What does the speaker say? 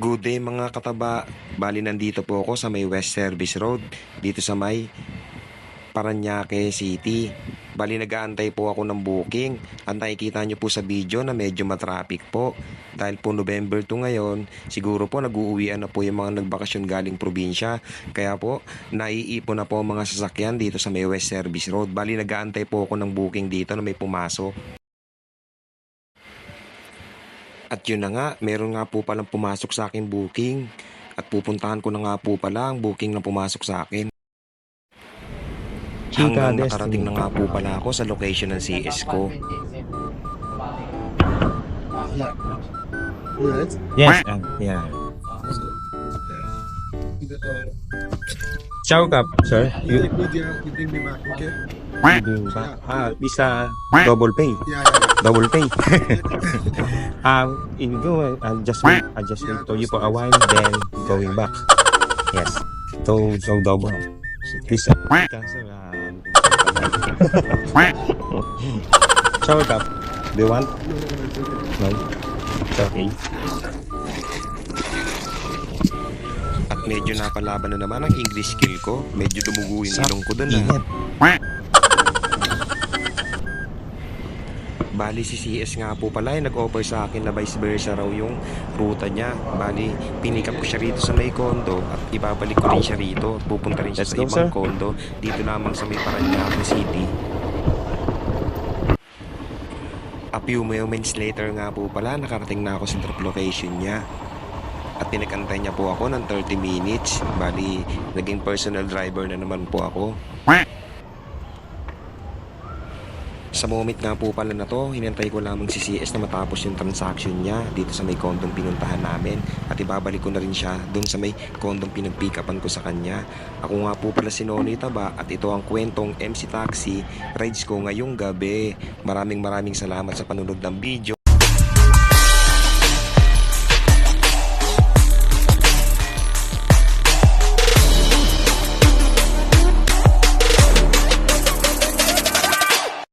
Good day mga kataba, bali nandito po ako sa may West Service Road, dito sa may Parañaque City. Bali nag-aantay po ako ng booking at nakikita nyo po sa video na medyo matraffic po. Dahil po November 2 ngayon, siguro po nag-uuwian na po yung mga nagbakasyon galing probinsya. Kaya po, naiipon na po ang mga sasakyan dito sa may West Service Road. Bali nag-aantay po ako ng booking dito na may pumasok. At yun na nga, meron nga po palang pumasok sa akin booking. At pupuntahan ko na nga po pala ang booking na pumasok sa akin. Chika Hanggang nakarating Destiny. na nga po pala ako sa location ng CS ko. Right? Yes, yeah. Ciao, Kap, sir. You bring me back, okay? You do ba? Visa double pay. Yeah, Double pay. In go, I'll just wait for you for a while, then going back. Yes. So double. Please, cancel. Ciao, Kap. Do you want? No. It's okay. At medyo napalaban na naman ang English skill ko. Medyo dumugo yung ilong ko dun Ingat. Bali si CS nga po pala ay nag-offer sa akin na vice versa raw yung ruta niya. Bali pinikap ko siya rito sa may condo at ibabalik ko rin siya rito. Pupunta rin siya Let's sa go, ibang sir. condo dito lamang sa may Parañaque City. A few moments later nga po pala nakarating na ako sa trip location niya. At pinag-antay niya po ako ng 30 minutes. Bali naging personal driver na naman po ako. Sa moment nga po pala na to, hinantay ko lamang si CS na matapos yung transaction niya dito sa may kondong pinuntahan namin at ibabalik ko na rin siya dun sa may kondong pinag-pick-upan ko sa kanya. Ako nga po pala si Nonoy Taba at ito ang kwentong MC Taxi rides ko ngayong gabi. Maraming salamat sa panunod ng video.